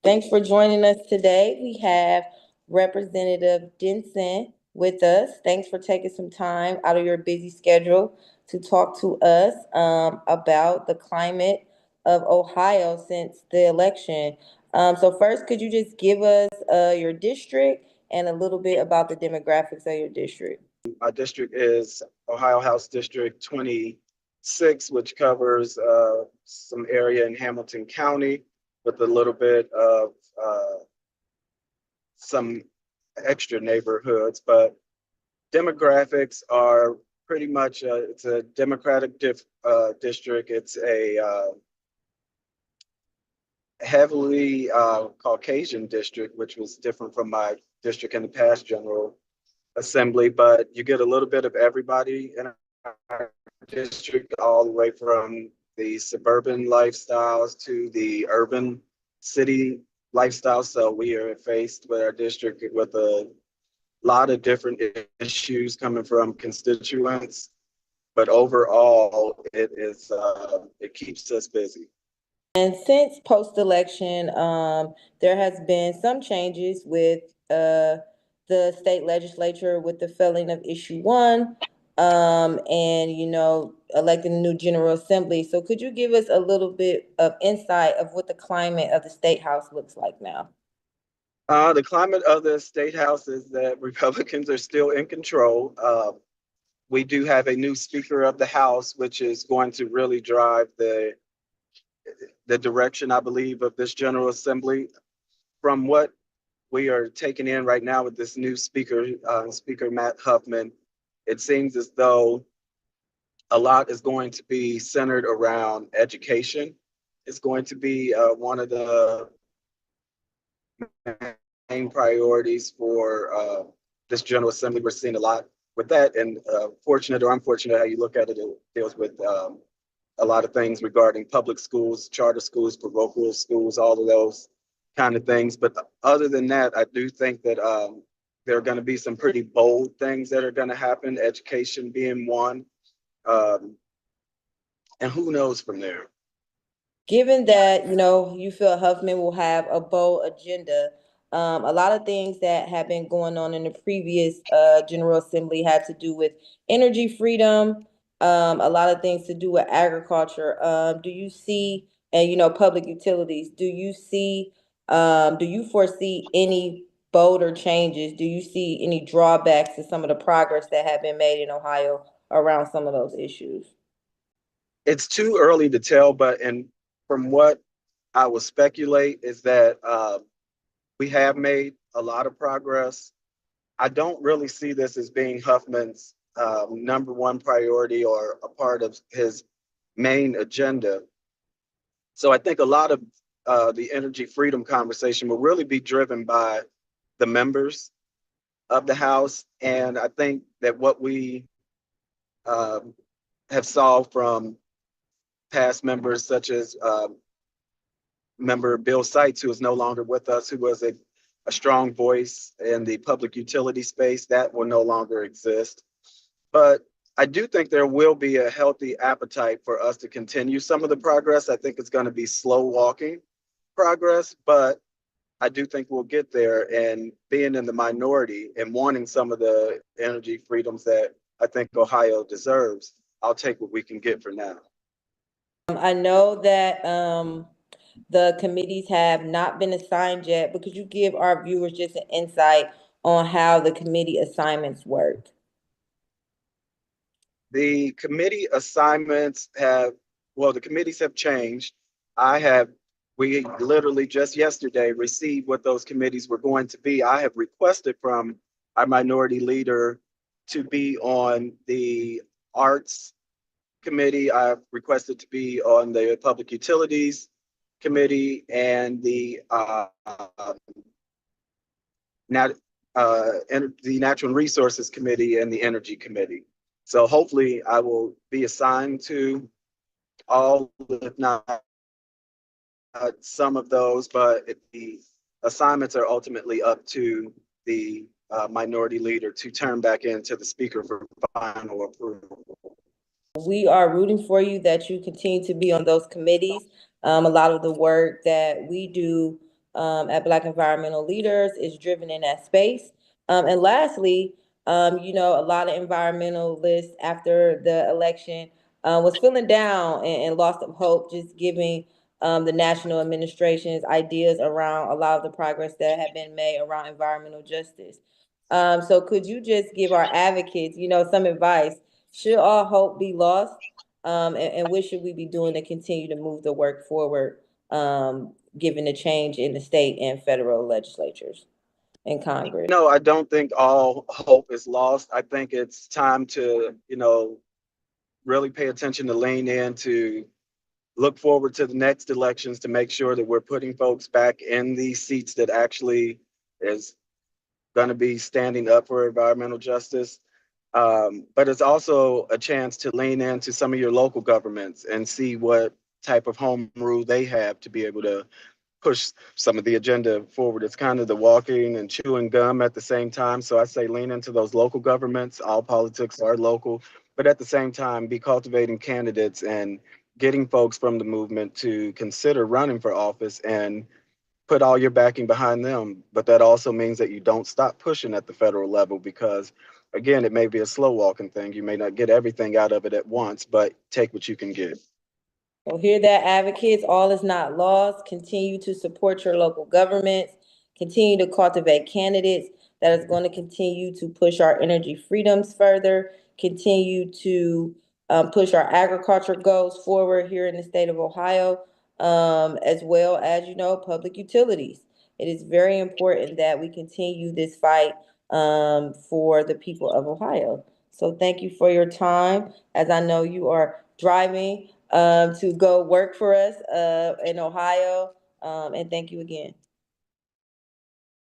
Thanks for joining us today. We have Representative Denson with us. Thanks for taking some time out of your busy schedule to talk to us about the climate of Ohio since the election. So first, could you just give us your district and a little bit about the demographics of your district? Our district is Ohio House District 26, which covers some area in Hamilton County with a little bit of some extra neighborhoods. But demographics are pretty much, it's a Democratic district. It's a heavily Caucasian district, which was different from my district in the past General Assembly, but you get a little bit of everybody in our district, all the way from the suburban lifestyles to the urban city lifestyle. So we are faced with our district with a lot of different issues coming from constituents, but overall, it keeps us busy. And since post-election, there has been some changes with the state legislature with the felling of issue one, and electing a new General Assembly. So could you give us a little bit of insight of what the climate of the State House looks like now? The climate of the state house is that Republicans are still in control. We do have a new Speaker of the House, which is going to really drive the direction, I believe, of this General Assembly. From what we are taking in right now with this new Speaker, Speaker Matt Huffman, it seems as though a lot is going to be centered around education. It's going to be one of the main priorities for this General Assembly. We're seeing a lot with that, and fortunate or unfortunate, how you look at it, it deals with a lot of things regarding public schools, charter schools, parochial schools, all of those kind of things. But other than that, I do think that there are going to be some pretty bold things that are going to happen, education being one. And who knows from there? Given that you feel Huffman will have a bold agenda, a lot of things that have been going on in the previous General Assembly had to do with energy freedom, a lot of things to do with agriculture. Do you see, and public utilities? Do you foresee any bolder changes? Do you see any drawbacks to some of the progress that have been made in Ohio around some of those issues? It's too early to tell, but from what I will speculate is that we have made a lot of progress. I don't really see this as being Huffman's number one priority or a part of his main agenda. So I think a lot of the energy freedom conversation will really be driven by the members of the House. And I think that what we have saw from past members, such as member Bill Seitz, who is no longer with us, who was a strong voice in the public utility space, that will no longer exist. But I do think there will be a healthy appetite for us to continue some of the progress. I think it's going to be slow walking progress, but I do think we'll get there. And being in the minority and wanting some of the energy freedoms that I think Ohio deserves, I'll take what we can get for now. I know that the committees have not been assigned yet, but could you give our viewers just an insight on how the committee assignments work? The committee assignments the committees have changed. We literally just yesterday received what those committees were going to be. I have requested from our minority leader to be on the arts committee. I've requested to be on the public utilities committee and the natural resources committee and the energy committee. So hopefully I will be assigned to all, if not some of those, but the assignments are ultimately up to the minority leader to turn back into the speaker for final approval. We are rooting for you that you continue to be on those committees. A lot of the work that we do at Black Environmental Leaders is driven in that space. And lastly, a lot of environmentalists after the election was feeling down and lost of hope, just giving the national administration's ideas around a lot of the progress that have been made around environmental justice. So could you just give our advocates, some advice? Should all hope be lost? And what should we be doing to continue to move the work forward, given the change in the state and federal legislatures and Congress? No, I don't think all hope is lost. I think it's time to, really pay attention to lean in to look forward to the next elections to make sure that we're putting folks back in these seats that actually is going to be standing up for environmental justice. But it's also a chance to lean into some of your local governments and see what type of home rule they have to be able to push some of the agenda forward. It's kind of the walking and chewing gum at the same time. So I say lean into those local governments. All politics are local, but at the same time, be cultivating candidates and getting folks from the movement to consider running for office and put all your backing behind them. But that also means that you don't stop pushing at the federal level because, again, it may be a slow walking thing. You may not get everything out of it at once, but take what you can get. Well, hear that, advocates. All is not lost. Continue to support your local governments. Continue to cultivate candidates that is going to continue to push our energy freedoms further. Continue to push our agriculture goals forward here in the state of Ohio, as well as public utilities. It is very important that we continue this fight for the people of Ohio. So thank you for your time, as I know you are driving to go work for us in Ohio. And thank you again.